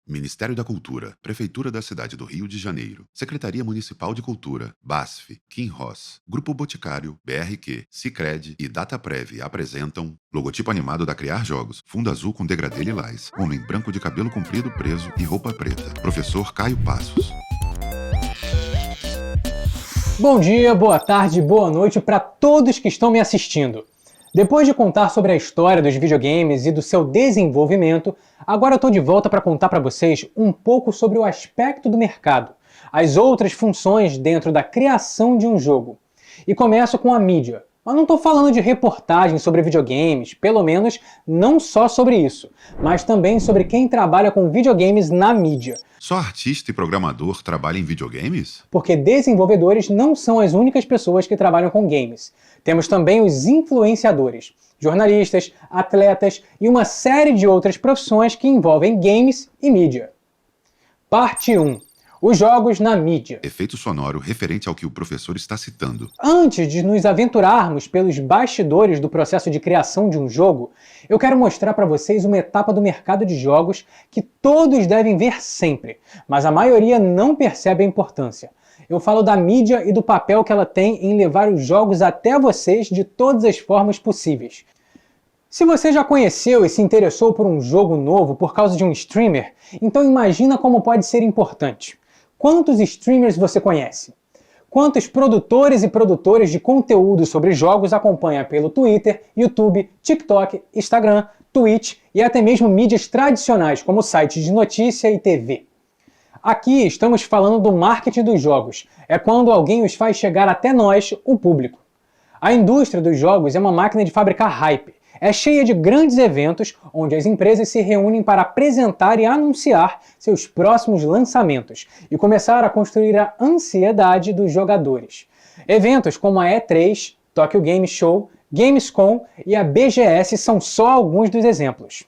Ministério da Cultura, Prefeitura da Cidade do Rio de Janeiro, Secretaria Municipal de Cultura, BASF, Kim Ross, Grupo Boticário, BRQ, Sicredi e Dataprev apresentam logotipo animado da Criar Jogos, fundo azul com degradê lilás, homem branco de cabelo comprido preso e roupa preta, professor Caio Passos. Bom dia, boa tarde, boa noite para todos que estão me assistindo. Depois de contar sobre a história dos videogames e do seu desenvolvimento, agora eu estou de volta para contar para vocês um pouco sobre o aspecto do mercado, as outras funções dentro da criação de um jogo. E começo com a mídia. Mas não estou falando de reportagens sobre videogames, pelo menos não só sobre isso, mas também sobre quem trabalha com videogames na mídia. Só artista e programador trabalham em videogames? Porque desenvolvedores não são as únicas pessoas que trabalham com games. Temos também os influenciadores, jornalistas, atletas e uma série de outras profissões que envolvem games e mídia. Parte 1. Os jogos na mídia. Efeito sonoro referente ao que o professor está citando. Antes de nos aventurarmos pelos bastidores do processo de criação de um jogo, eu quero mostrar para vocês uma etapa do mercado de jogos que todos devem ver sempre, mas a maioria não percebe a importância. Eu falo da mídia e do papel que ela tem em levar os jogos até vocês de todas as formas possíveis. Se você já conheceu e se interessou por um jogo novo por causa de um streamer, então imagina como pode ser importante. Quantos streamers você conhece? Quantos produtores e produtoras de conteúdo sobre jogos acompanha pelo Twitter, YouTube, TikTok, Instagram, Twitch e até mesmo mídias tradicionais como sites de notícia e TV? Aqui estamos falando do marketing dos jogos. É quando alguém os faz chegar até nós, o público. A indústria dos jogos é uma máquina de fabricar hype. É cheia de grandes eventos onde as empresas se reúnem para apresentar e anunciar seus próximos lançamentos e começar a construir a ansiedade dos jogadores. Eventos como a E3, Tokyo Game Show, Gamescom e a BGS são só alguns dos exemplos.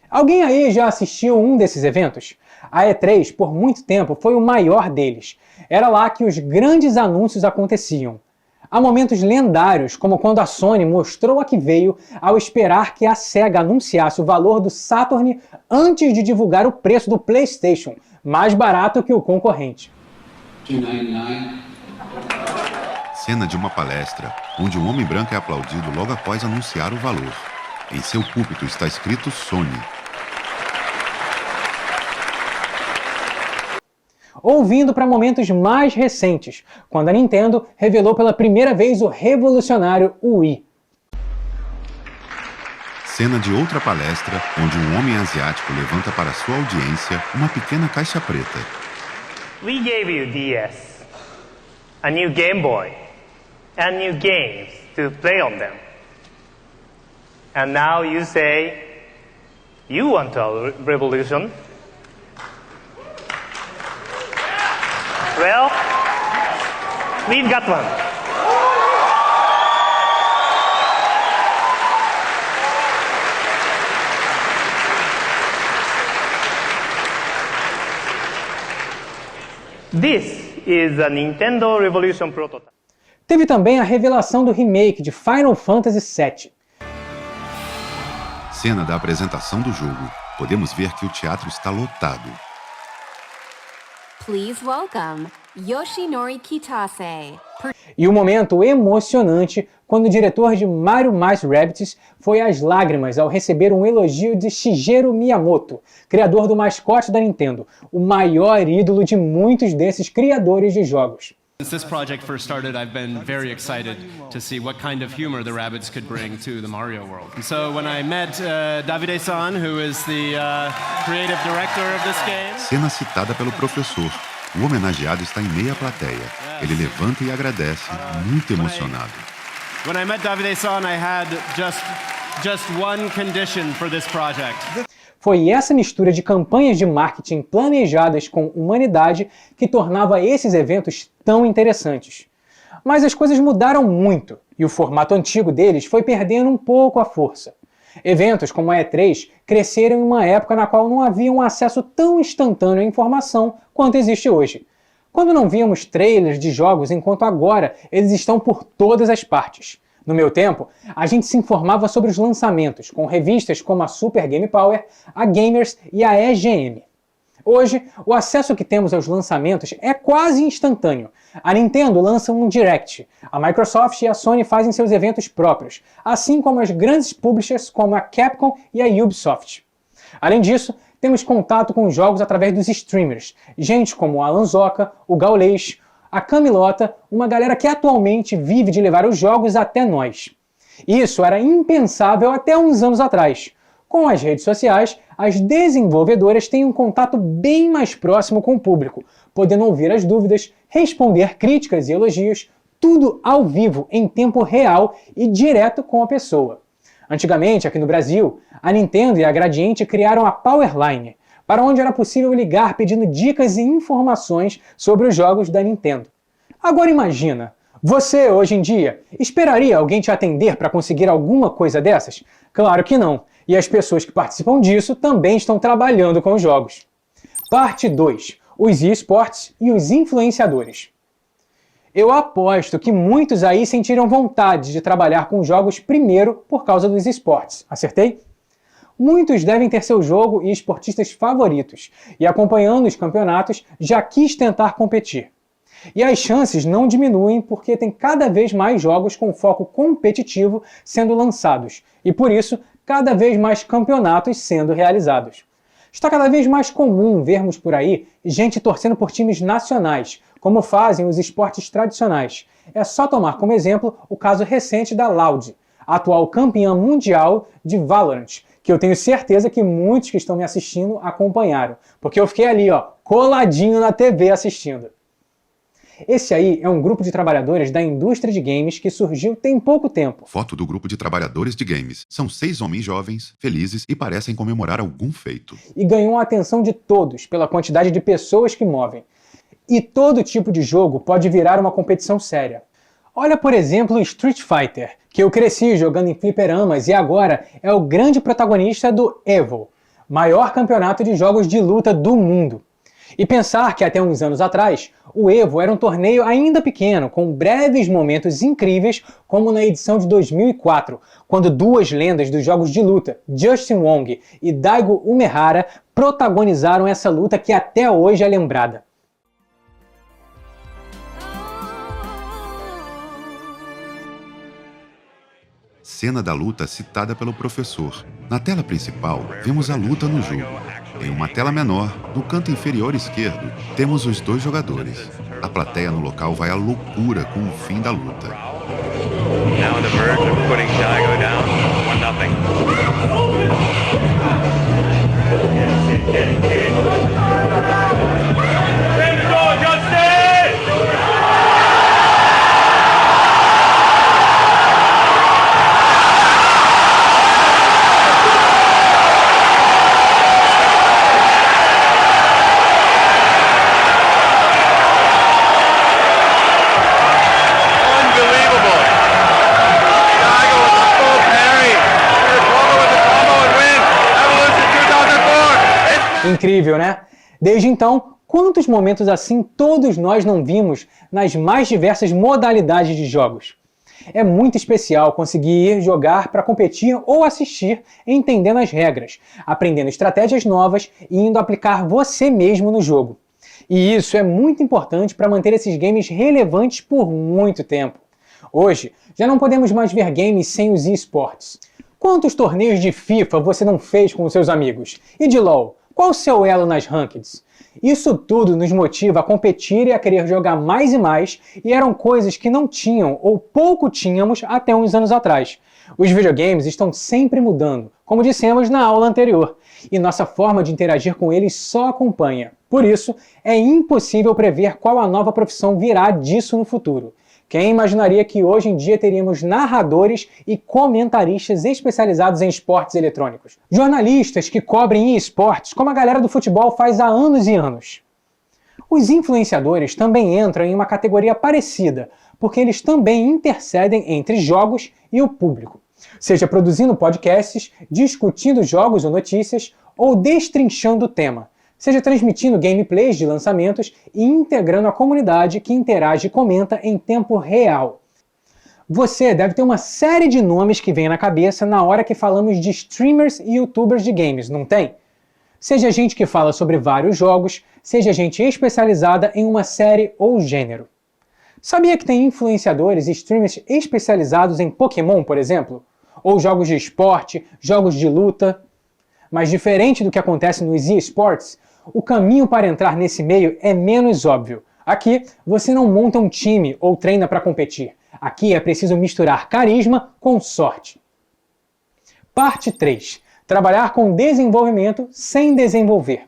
Alguém aí já assistiu um desses eventos? A E3, por muito tempo, foi o maior deles. Era lá que os grandes anúncios aconteciam. Há momentos lendários, como quando a Sony mostrou a que veio ao esperar que a Sega anunciasse o valor do Saturn antes de divulgar o preço do PlayStation, mais barato que o concorrente. $299. Cena de uma palestra, onde um homem branco é aplaudido logo após anunciar o valor. Em seu púlpito está escrito Sony. Ouvindo para momentos mais recentes, quando a Nintendo revelou pela primeira vez o revolucionário Wii. Cena de outra palestra, onde um homem asiático levanta para sua audiência uma pequena caixa preta. We gave you DS, a new Game Boy, and new games to play on them. And now you say, you want a revolution? Well, we've got one. This is a Nintendo Revolution prototype. Teve também a revelação do remake de Final Fantasy VII. Cena da apresentação do jogo. Podemos ver que o teatro está lotado. Please welcome Yoshinori Kitase. E o momento emocionante quando o diretor de Mario + Rabbids foi às lágrimas ao receber um elogio de Shigeru Miyamoto, criador do mascote da Nintendo, o maior ídolo de muitos desses criadores de jogos. Since this project first started, I've been very excited to see what kind of humor the Rabbids could bring to the Mario world. And so when I met Davide-san, who is the creative director of this game... Cena citada pelo professor. O homenageado está em meio à plateia. Ele levanta e agradece, muito emocionado. When I met Davide-san, I had just one condition for this project. Foi essa mistura de campanhas de marketing planejadas com humanidade que tornava esses eventos tão interessantes. Mas as coisas mudaram muito, e o formato antigo deles foi perdendo um pouco a força. Eventos como a E3 cresceram em uma época na qual não havia um acesso tão instantâneo à informação quanto existe hoje. Quando não víamos trailers de jogos, enquanto agora eles estão por todas as partes. No meu tempo, a gente se informava sobre os lançamentos, com revistas como a Super Game Power, a Gamers e a EGM. Hoje, o acesso que temos aos lançamentos é quase instantâneo. A Nintendo lança um Direct, a Microsoft e a Sony fazem seus eventos próprios, assim como as grandes publishers como a Capcom e a Ubisoft. Além disso, temos contato com os jogos através dos streamers, gente como o Alan Zoca, o Gaulês, a Camilota, uma galera que atualmente vive de levar os jogos até nós. Isso era impensável até uns anos atrás. Com as redes sociais, as desenvolvedoras têm um contato bem mais próximo com o público, podendo ouvir as dúvidas, responder críticas e elogios, tudo ao vivo, em tempo real e direto com a pessoa. Antigamente, aqui no Brasil, a Nintendo e a Gradiente criaram a Powerline, para onde era possível ligar pedindo dicas e informações sobre os jogos da Nintendo. Agora imagina, você, hoje em dia, esperaria alguém te atender para conseguir alguma coisa dessas? Claro que não, e as pessoas que participam disso também estão trabalhando com os jogos. Parte 2. Os eSports e os influenciadores. Eu aposto que muitos aí sentiram vontade de trabalhar com jogos primeiro por causa dos esportes. Acertei? Muitos devem ter seu jogo e esportistas favoritos, e acompanhando os campeonatos já quis tentar competir. E as chances não diminuem porque tem cada vez mais jogos com foco competitivo sendo lançados, e por isso cada vez mais campeonatos sendo realizados. Está cada vez mais comum vermos por aí gente torcendo por times nacionais, como fazem os esportes tradicionais. É só tomar como exemplo o caso recente da Loud, atual campeã mundial de Valorant, que eu tenho certeza que muitos que estão me assistindo acompanharam, porque eu fiquei ali, coladinho na TV assistindo. Esse aí é um grupo de trabalhadores da indústria de games que surgiu tem pouco tempo. Foto do grupo de trabalhadores de games. São 6 homens jovens, felizes e parecem comemorar algum feito. E ganhou a atenção de todos pela quantidade de pessoas que movem. E todo tipo de jogo pode virar uma competição séria. Olha, por exemplo, o Street Fighter, que eu cresci jogando em fliperamas e agora é o grande protagonista do EVO, maior campeonato de jogos de luta do mundo. E pensar que até uns anos atrás, o EVO era um torneio ainda pequeno, com breves momentos incríveis, como na edição de 2004, quando duas lendas dos jogos de luta, Justin Wong e Daigo Umehara, protagonizaram essa luta que até hoje é lembrada. Cena da luta citada pelo professor. Na tela principal, vemos a luta no jogo. Em uma tela menor, no canto inferior esquerdo, temos os dois jogadores. A plateia no local vai à loucura com o fim da luta. Now on the verge of putting Daigo down, 1-0. Incrível, né? Desde então, quantos momentos assim todos nós não vimos nas mais diversas modalidades de jogos? É muito especial conseguir ir jogar para competir ou assistir entendendo as regras, aprendendo estratégias novas e indo aplicar você mesmo no jogo. E isso é muito importante para manter esses games relevantes por muito tempo. Hoje, já não podemos mais ver games sem os eSports. Quantos torneios de FIFA você não fez com os seus amigos? E de LoL? Qual o seu elo nas rankeds? Isso tudo nos motiva a competir e a querer jogar mais e mais, e eram coisas que não tinham ou pouco tínhamos até uns anos atrás. Os videogames estão sempre mudando, como dissemos na aula anterior, e nossa forma de interagir com eles só acompanha. Por isso, é impossível prever qual a nova profissão virá disso no futuro. Quem imaginaria que hoje em dia teríamos narradores e comentaristas especializados em esportes eletrônicos? Jornalistas que cobrem esportes, como a galera do futebol faz há anos e anos. Os influenciadores também entram em uma categoria parecida, porque eles também intercedem entre jogos e o público. Seja produzindo podcasts, discutindo jogos ou notícias, ou destrinchando o tema. Seja transmitindo gameplays de lançamentos e integrando a comunidade que interage e comenta em tempo real. Você deve ter uma série de nomes que vem na cabeça na hora que falamos de streamers e youtubers de games, não tem? Seja gente que fala sobre vários jogos, seja gente especializada em uma série ou gênero. Sabia que tem influenciadores e streamers especializados em Pokémon, por exemplo? Ou jogos de esporte, jogos de luta? Mas diferente do que acontece nos eSports, o caminho para entrar nesse meio é menos óbvio. Aqui, você não monta um time ou treina para competir. Aqui é preciso misturar carisma com sorte. Parte 3. Trabalhar com desenvolvimento sem desenvolver.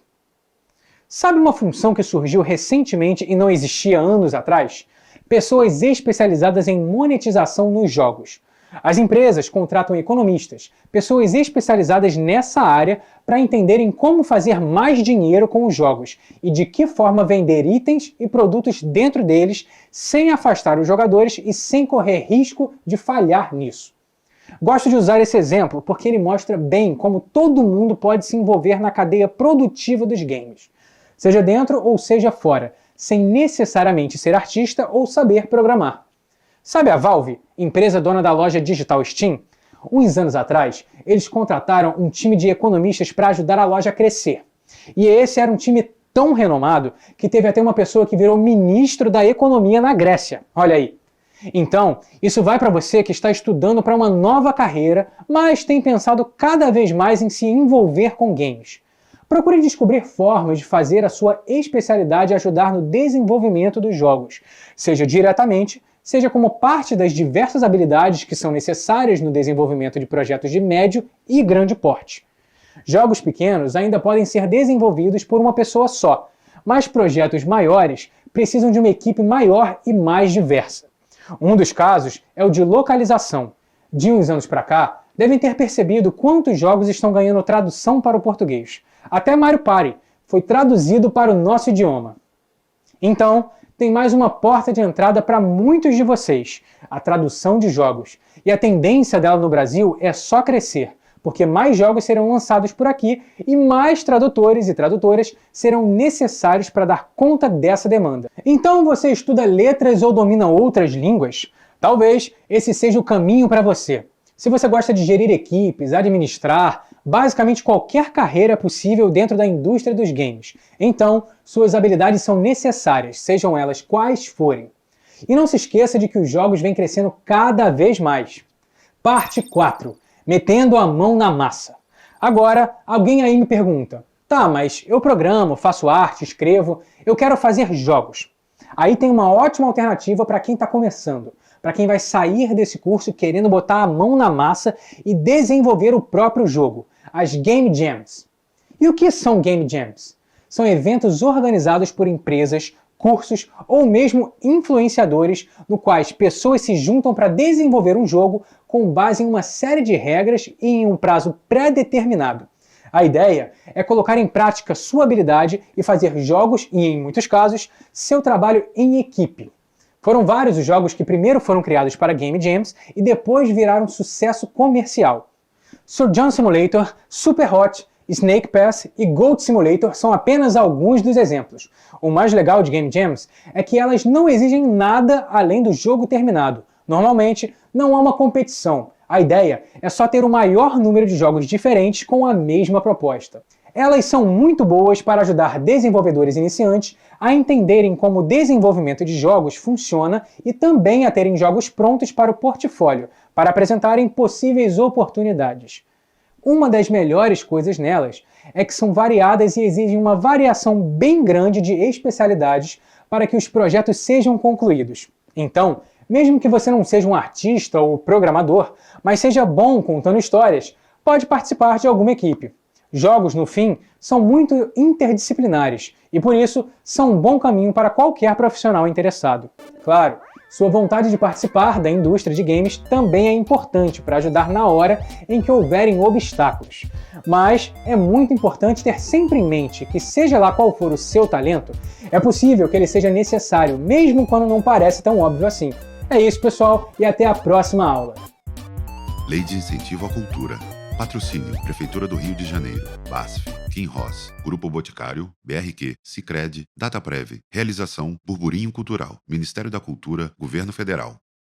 Sabe uma função que surgiu recentemente e não existia anos atrás? Pessoas especializadas em monetização nos jogos. As empresas contratam economistas, pessoas especializadas nessa área, para entenderem como fazer mais dinheiro com os jogos e de que forma vender itens e produtos dentro deles sem afastar os jogadores e sem correr risco de falhar nisso. Gosto de usar esse exemplo porque ele mostra bem como todo mundo pode se envolver na cadeia produtiva dos games, seja dentro ou seja fora, sem necessariamente ser artista ou saber programar. Sabe a Valve, empresa dona da loja digital Steam? Uns anos atrás, eles contrataram um time de economistas para ajudar a loja a crescer. E esse era um time tão renomado que teve até uma pessoa que virou ministro da economia na Grécia. Olha aí. Então, isso vai para você que está estudando para uma nova carreira, mas tem pensado cada vez mais em se envolver com games. Procure descobrir formas de fazer a sua especialidade ajudar no desenvolvimento dos jogos, seja diretamente, seja como parte das diversas habilidades que são necessárias no desenvolvimento de projetos de médio e grande porte. Jogos pequenos ainda podem ser desenvolvidos por uma pessoa só, mas projetos maiores precisam de uma equipe maior e mais diversa. Um dos casos é o de localização. De uns anos para cá, devem ter percebido quantos jogos estão ganhando tradução para o português. Até Mario Party foi traduzido para o nosso idioma. Então, tem mais uma porta de entrada para muitos de vocês, a tradução de jogos. E a tendência dela no Brasil é só crescer, porque mais jogos serão lançados por aqui e mais tradutores e tradutoras serão necessários para dar conta dessa demanda. Então você estuda letras ou domina outras línguas? Talvez esse seja o caminho para você. Se você gosta de gerir equipes, administrar, basicamente qualquer carreira é possível dentro da indústria dos games. Então, suas habilidades são necessárias, sejam elas quais forem. E não se esqueça de que os jogos vêm crescendo cada vez mais. Parte 4. Metendo a mão na massa. Agora, alguém aí me pergunta, tá, mas eu programo, faço arte, escrevo, eu quero fazer jogos. Aí tem uma ótima alternativa para quem está começando, para quem vai sair desse curso querendo botar a mão na massa e desenvolver o próprio jogo, as Game Jams. E o que são Game Jams? São eventos organizados por empresas, cursos ou mesmo influenciadores, no quais pessoas se juntam para desenvolver um jogo com base em uma série de regras e em um prazo pré-determinado. A ideia é colocar em prática sua habilidade e fazer jogos e, em muitos casos, seu trabalho em equipe. Foram vários os jogos que primeiro foram criados para Game Jams e depois viraram sucesso comercial. Surgeon Simulator, Super Hot, Snake Pass e Goat Simulator são apenas alguns dos exemplos. O mais legal de Game Jams é que elas não exigem nada além do jogo terminado. Normalmente, não há uma competição. A ideia é só ter o maior número de jogos diferentes com a mesma proposta. Elas são muito boas para ajudar desenvolvedores iniciantes a entenderem como o desenvolvimento de jogos funciona e também a terem jogos prontos para o portfólio, para apresentarem possíveis oportunidades. Uma das melhores coisas nelas é que são variadas e exigem uma variação bem grande de especialidades para que os projetos sejam concluídos. Então, mesmo que você não seja um artista ou programador, mas seja bom contando histórias, pode participar de alguma equipe. Jogos, no fim, são muito interdisciplinares e, por isso, são um bom caminho para qualquer profissional interessado. Claro, sua vontade de participar da indústria de games também é importante para ajudar na hora em que houverem obstáculos. Mas é muito importante ter sempre em mente que, seja lá qual for o seu talento, é possível que ele seja necessário, mesmo quando não parece tão óbvio assim. É isso, pessoal, e até a próxima aula. Lei de Incentivo à Cultura. Patrocínio: Prefeitura do Rio de Janeiro, BASF, Kim Ross, Grupo Boticário, BRQ, Sicredi, Dataprev. Realização: Burburinho Cultural, Ministério da Cultura, Governo Federal.